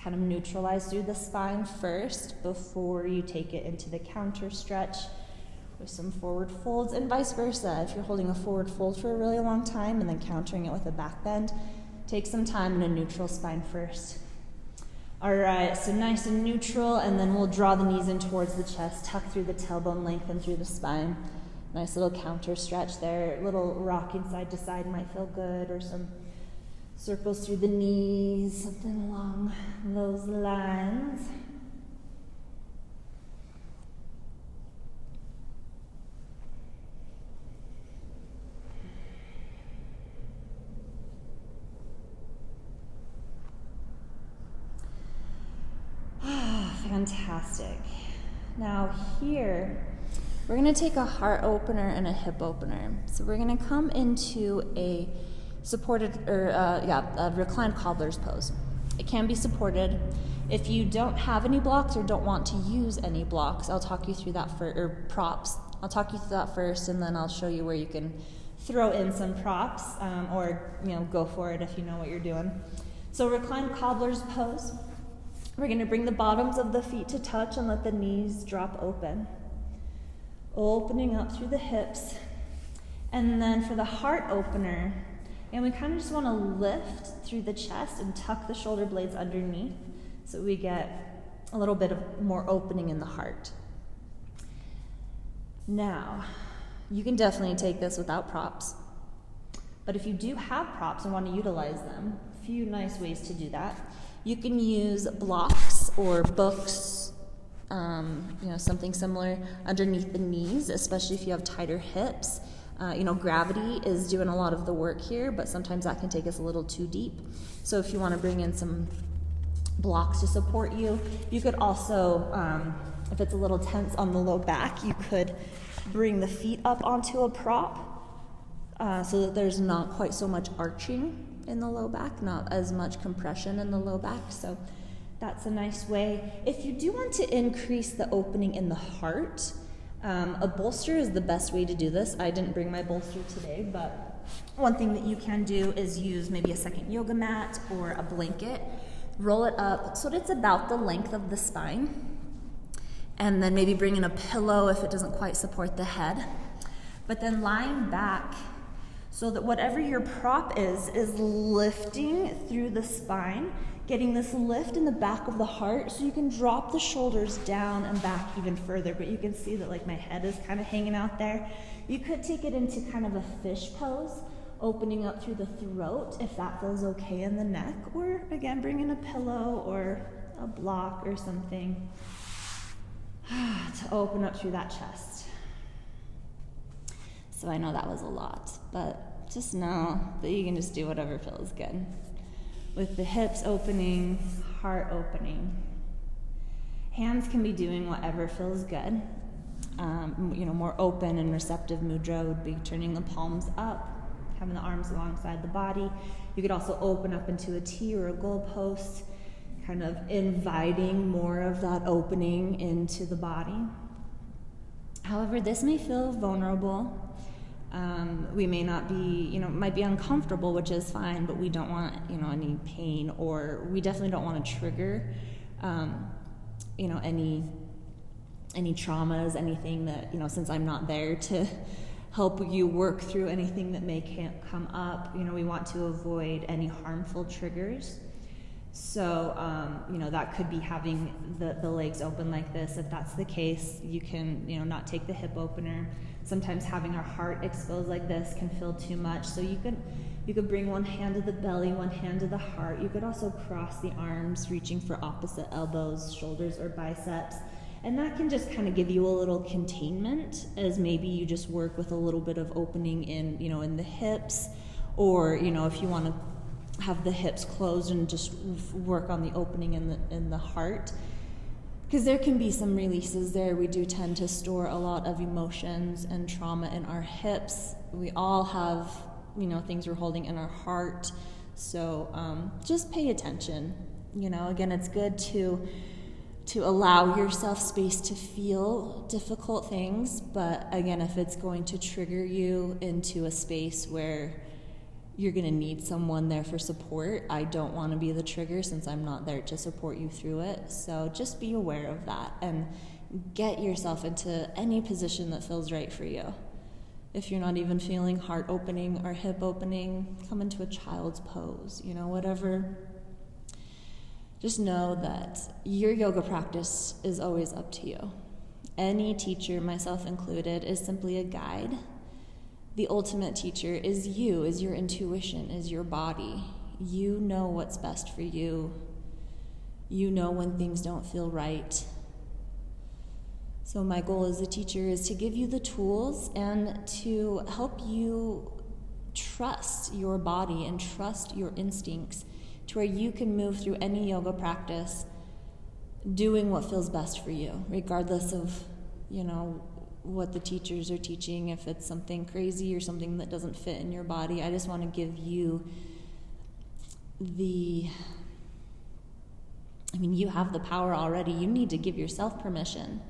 kind of neutralize through the spine first before you take it into the counter stretch with some forward folds, and vice versa. If you're holding a forward fold for a really long time and then countering it with a back bend, take some time in a neutral spine first. All right, so nice and neutral, and then we'll draw the knees in towards the chest, tuck through the tailbone, lengthen through the spine. Nice little counter stretch there. Little rocking side to side might feel good, or some circles through the knees, something along those lines. Fantastic. Now here, we're going to take a heart opener and a hip opener. So we're going to come into a a reclined cobbler's pose. It can be supported. If you don't have any blocks or don't want to use any blocks, I'll talk you through that or props. I'll talk you through that first, and then I'll show you where you can throw in some props, or go for it if you know what you're doing. So reclined cobbler's pose. We're going to bring the bottoms of the feet to touch and let the knees drop open. Opening up through the hips. And then for the heart opener, and we kind of just want to lift through the chest and tuck the shoulder blades underneath so we get a little bit of more opening in the heart. Now, you can definitely take this without props. But if you do have props and want to utilize them, a few nice ways to do that. You can use blocks or books, something similar underneath the knees, especially if you have tighter hips. Gravity is doing a lot of the work here, but sometimes that can take us a little too deep. So if you want to bring in some blocks to support you, you could also, if it's a little tense on the low back, you could bring the feet up onto a prop so that there's not quite so much arching in the low back, not as much compression in the low back. So that's a nice way. If you do want to increase the opening in the heart, a bolster is the best way to do this. I didn't bring my bolster today, but one thing that you can do is use maybe a second yoga mat or a blanket. roll it up so that it's about the length of the spine. And then maybe bring in a pillow if it doesn't quite support the head. But then lying back so that whatever your prop is lifting through the spine, getting this lift in the back of the heart so you can drop the shoulders down and back even further. But you can see that like my head is kind of hanging out there. You could take it into kind of a fish pose, opening up through the throat if that feels okay in the neck, or again, bring in a pillow or a block or something to open up through that chest. So I know that was a lot, but just know that you can just do whatever feels good. With the hips opening, heart opening. Hands can be doing whatever feels good. More open and receptive mudra would be turning the palms up, having the arms alongside the body. You could also open up into a T or a goalpost, kind of inviting more of that opening into the body. However, this may feel vulnerable. We may not be, might be uncomfortable, which is fine, but we don't want, any pain, or we definitely don't want to trigger, any traumas, anything that, since I'm not there to help you work through anything that may come up, we want to avoid any harmful triggers. So, that could be having the legs open like this. If that's the case, you can, not take the hip opener. Sometimes having our heart exposed like this can feel too much. So you could bring one hand to the belly, one hand to the heart. You could also cross the arms, reaching for opposite elbows, shoulders, or biceps. And that can just kind of give you a little containment as maybe you just work with a little bit of opening in, in the hips, or, if you want to have the hips closed and just work on the opening in the heart. Because there can be some releases there. We do tend to store a lot of emotions and trauma in our hips. We all have, things we're holding in our heart. So just pay attention. Again, it's good to allow yourself space to feel difficult things. But again, if it's going to trigger you into a space where you're going to need someone there for support, I don't want to be the trigger since I'm not there to support you through it. So just be aware of that and get yourself into any position that feels right for you. If you're not even feeling heart opening or hip opening, come into a child's pose, whatever. Just know that your yoga practice is always up to you. Any teacher, myself included, is simply a guide. The ultimate teacher is you, is your intuition, is your body. You know what's best for you. You know when things don't feel right. So my goal as a teacher is to give you the tools and to help you trust your body and trust your instincts to where you can move through any yoga practice doing what feels best for you, regardless of, what the teachers are teaching, if it's something crazy or something that doesn't fit in your body. I just want to give you you have the power already. You need to give yourself permission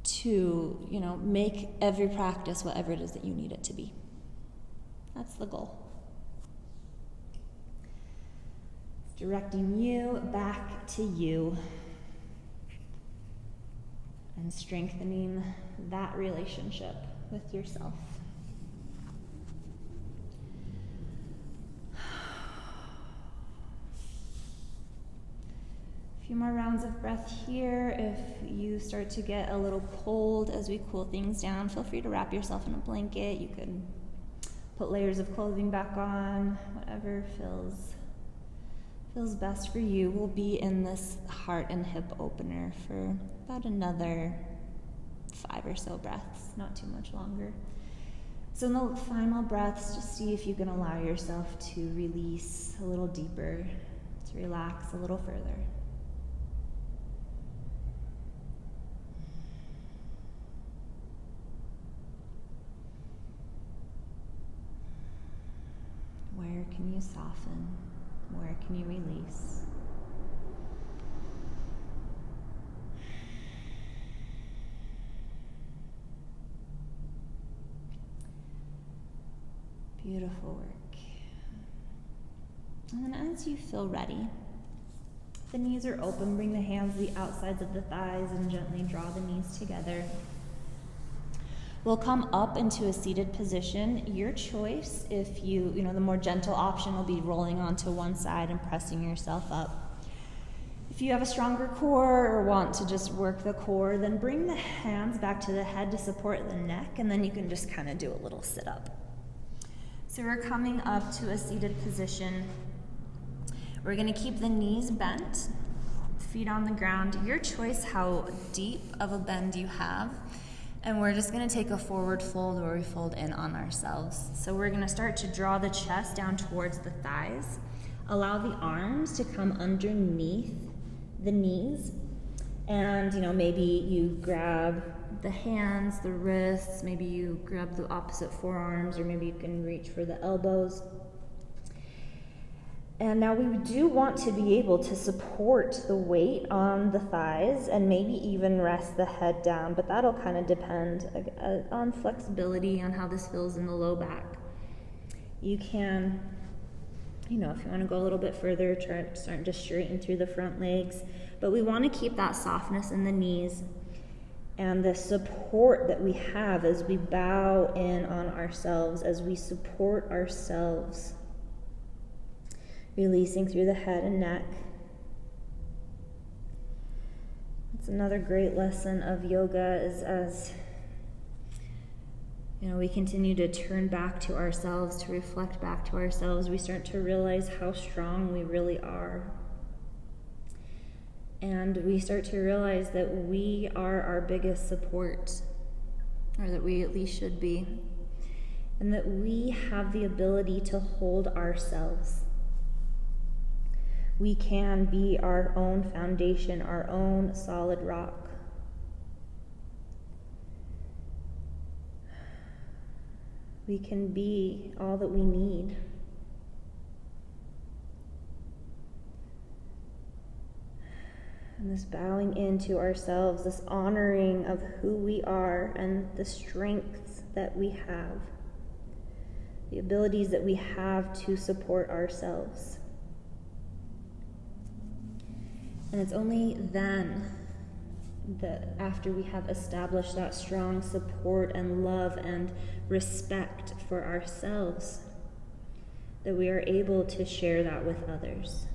to, make every practice whatever it is that you need it to be. That's the goal. Directing you back to you and strengthening that relationship with yourself. A few more rounds of breath here. If you start to get a little cold as we cool things down, feel free to wrap yourself in a blanket. You could put layers of clothing back on, whatever feels best for you. We'll be in this heart and hip opener for about another 5 or so breaths, not too much longer. So in the final breaths, just see if you can allow yourself to release a little deeper, to relax a little further. Where can you soften? Where can you release? Beautiful work. And then as you feel ready, The knees are open, bring the hands to the outsides of the thighs and gently draw the knees together. We'll come up into a seated position. Your choice. If the more gentle option will be rolling onto one side and pressing yourself up. If you have a stronger core or want to just work the core, then bring the hands back to the head to support the neck, and then you can just kind of do a little sit up. So we're coming up to a seated position. We're going to keep the knees bent, feet on the ground. Your choice how deep of a bend you have. And we're just going to take a forward fold where we fold in on ourselves. So we're going to start to draw the chest down towards the thighs. Allow the arms to come underneath the knees. And, maybe you grab the hands, the wrists, maybe you grab the opposite forearms, or maybe you can reach for the elbows. And now we do want to be able to support the weight on the thighs and maybe even rest the head down, but that'll kind of depend on flexibility, on how this feels in the low back. You can, if you want to go a little bit further, start to straighten through the front legs, but we want to keep that softness in the knees and the support that we have as we bow in on ourselves, as we support ourselves. Releasing through the head and neck. It's another great lesson of yoga is as we continue to turn back to ourselves, to reflect back to ourselves, we start to realize how strong we really are. And we start to realize that we are our biggest support, or that we at least should be, and that we have the ability to hold ourselves. We can be our own foundation, our own solid rock. We can be all that we need. And this bowing into ourselves, this honoring of who we are and the strengths that we have, the abilities that we have to support ourselves. And it's only then that after we have established that strong support and love and respect for ourselves, that we are able to share that with others.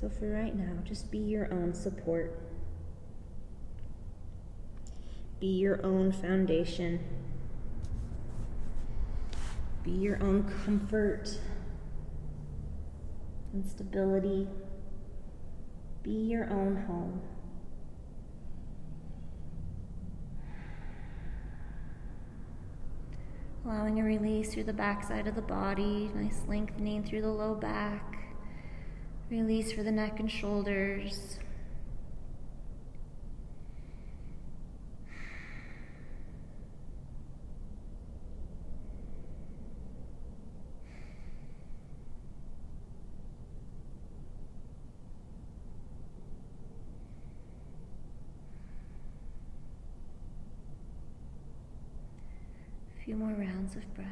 So for right now, just be your own support. Be your own foundation. Be your own comfort and stability. Be your own home. Allowing a release through the backside of the body, nice lengthening through the low back. Release for the neck and shoulders. A few more rounds of breath.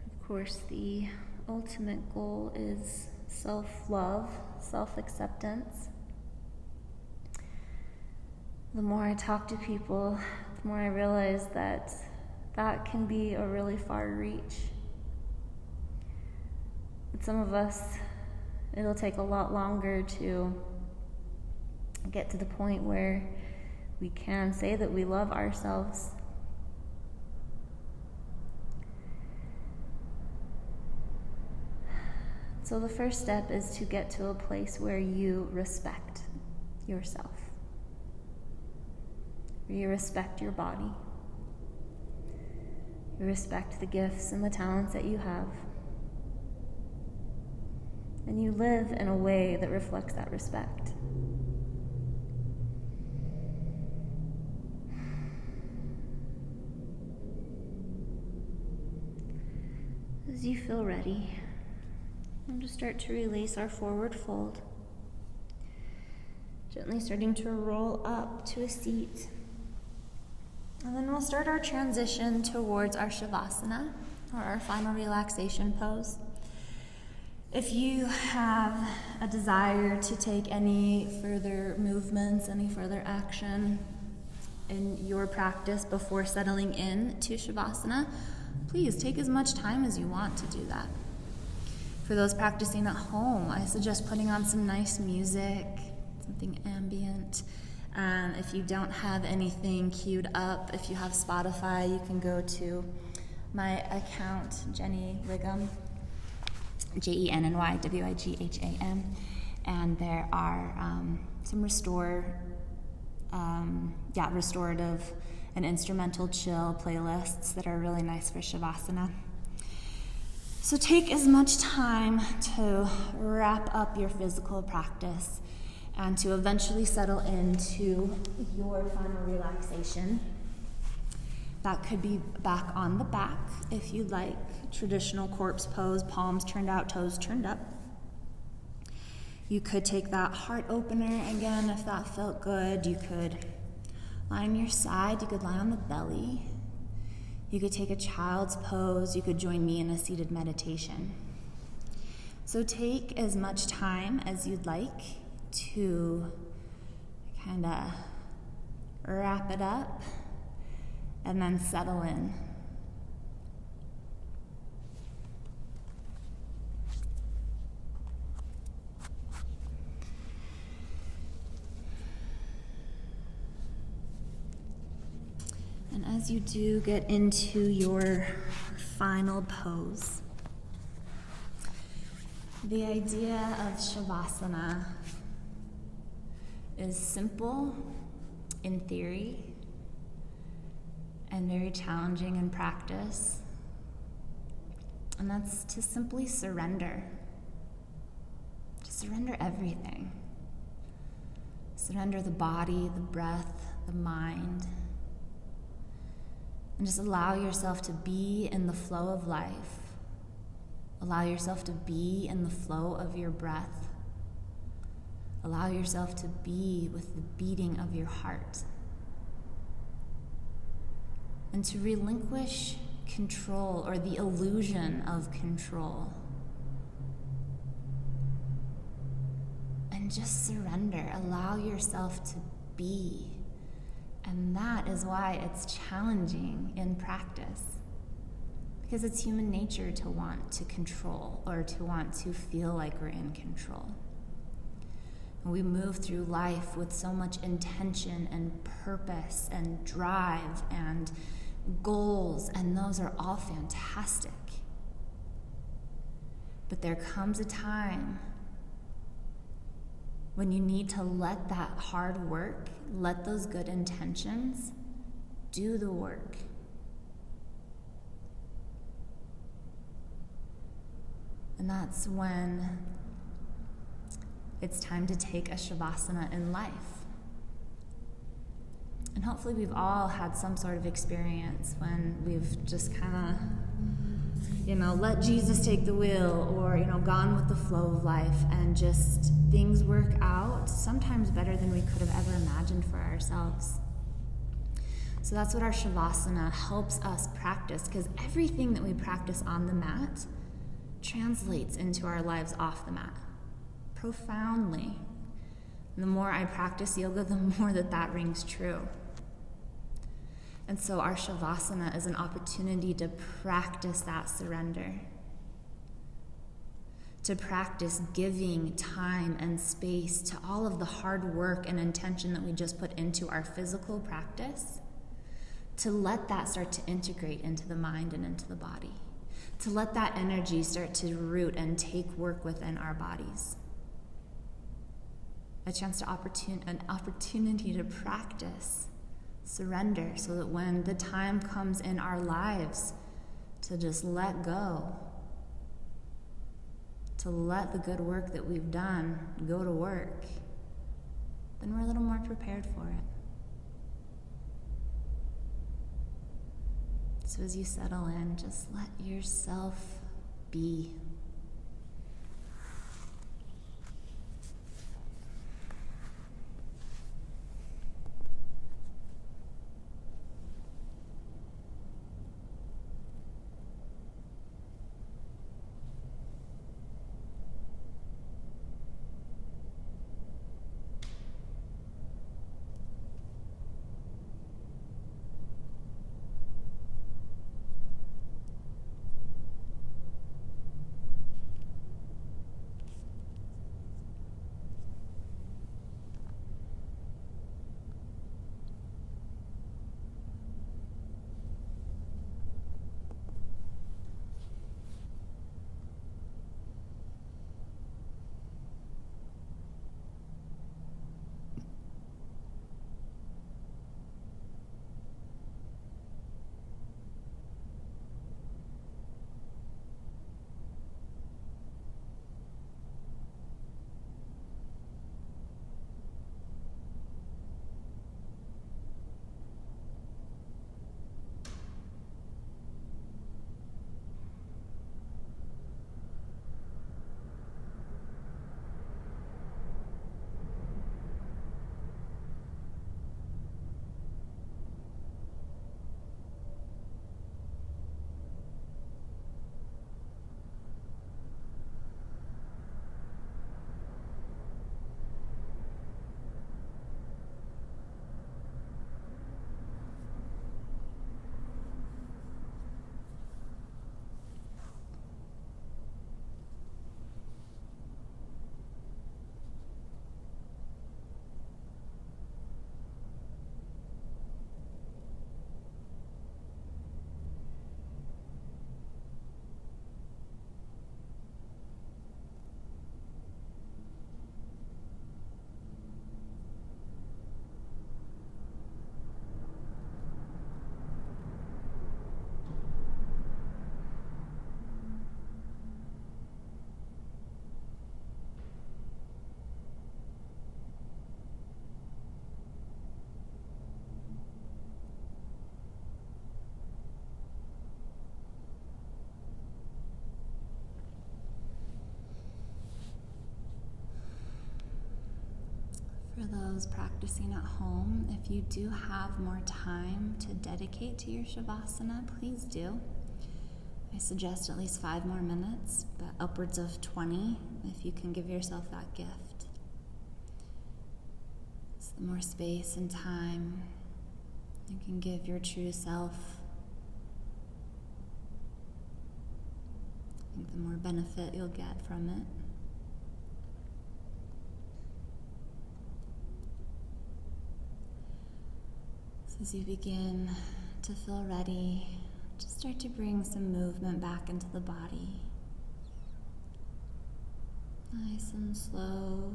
Of course, the ultimate goal is self-love, self-acceptance. The more I talk to people, the more I realize that that can be a really far reach. But some of us, it'll take a lot longer to get to the point where we can say that we love ourselves. So the first step is to get to a place where you respect yourself, where you respect your body, you respect the gifts and the talents that you have, and you live in a way that reflects that respect. As you feel ready, we'll just start to release our forward fold. Gently starting to roll up to a seat. And then we'll start our transition towards our Shavasana, or our final relaxation pose. If you have a desire to take any further movements, any further action in your practice before settling in to Shavasana, please take as much time as you want to do that. For those practicing at home, I suggest putting on some nice music, something ambient. If you don't have anything queued up, if you have Spotify, you can go to my account, Jenny Wigham, JennyWigham, and there are some restorative and instrumental chill playlists that are really nice for Shavasana. So take as much time to wrap up your physical practice and to eventually settle into your final relaxation. That could be back on the back if you'd like, traditional corpse pose, palms turned out, toes turned up. You could take that heart opener again if that felt good. You could lie on your side, you could lie on the belly. You could take a child's pose, you could join me in a seated meditation. So take as much time as you'd like to kind of wrap it up and then settle in. And as you do get into your final pose, the idea of Shavasana is simple in theory and very challenging in practice. And that's to simply surrender. To surrender everything. Surrender the body, the breath, the mind. And just allow yourself to be in the flow of life. Allow yourself to be in the flow of your breath. Allow yourself to be with the beating of your heart. And to relinquish control or the illusion of control. And just surrender. Allow yourself to be. And that is why it's challenging in practice. Because it's human nature to want to control or to want to feel like we're in control. And we move through life with so much intention and purpose and drive and goals, and those are all fantastic. But there comes a time when you need to let that hard work, let those good intentions do the work. And that's when it's time to take a Shavasana in life. And hopefully we've all had some sort of experience when we've just kind of, let Jesus take the wheel, or, gone with the flow of life, and just things work out sometimes better than we could have ever imagined for ourselves. So that's what our Shavasana helps us practice, because everything that we practice on the mat translates into our lives off the mat profoundly. And the more I practice yoga, the more that rings true. And so our Shavasana is an opportunity to practice that surrender, to practice giving time and space to all of the hard work and intention that we just put into our physical practice, to let that start to integrate into the mind and into the body, to let that energy start to root and take work within our bodies. An opportunity to practice surrender, so that when the time comes in our lives to just let go, to let the good work that we've done go to work, then we're a little more prepared for it. So as you settle in, just let yourself be. For those practicing at home, if you do have more time to dedicate to your Shavasana, please do. I suggest at least 5 more minutes, but upwards of 20 if you can give yourself that gift. So the more space and time you can give your true self, I think the more benefit you'll get from it. As you begin to feel ready, just start to bring some movement back into the body. Nice and slow.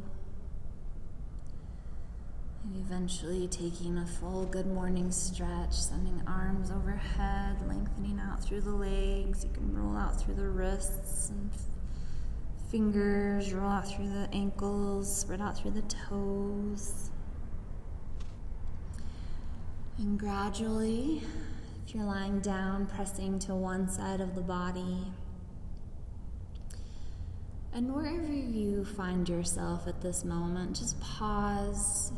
And eventually taking a full good morning stretch, sending arms overhead, lengthening out through the legs. You can roll out through the wrists and fingers, roll out through the ankles, spread out through the toes. And gradually, if you're lying down, pressing to one side of the body. And wherever you find yourself at this moment, just pause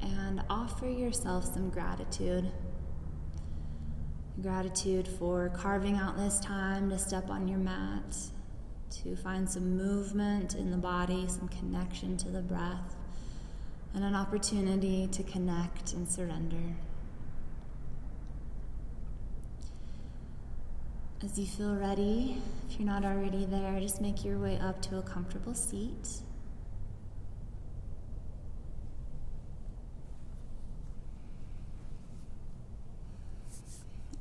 and offer yourself some gratitude. Gratitude for carving out this time to step on your mat, to find some movement in the body, some connection to the breath, and an opportunity to connect and surrender. As you feel ready, if you're not already there, just make your way up to a comfortable seat.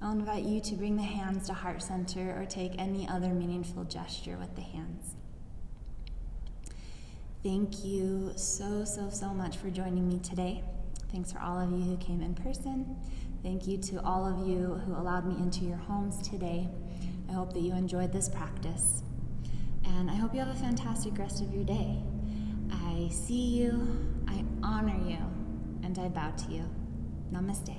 I'll invite you to bring the hands to heart center or take any other meaningful gesture with the hands. Thank you so much for joining me today. Thanks for all of you who came in person. Thank you to all of you who allowed me into your homes today. I hope that you enjoyed this practice. And I hope you have a fantastic rest of your day. I see you, I honor you, and I bow to you. Namaste.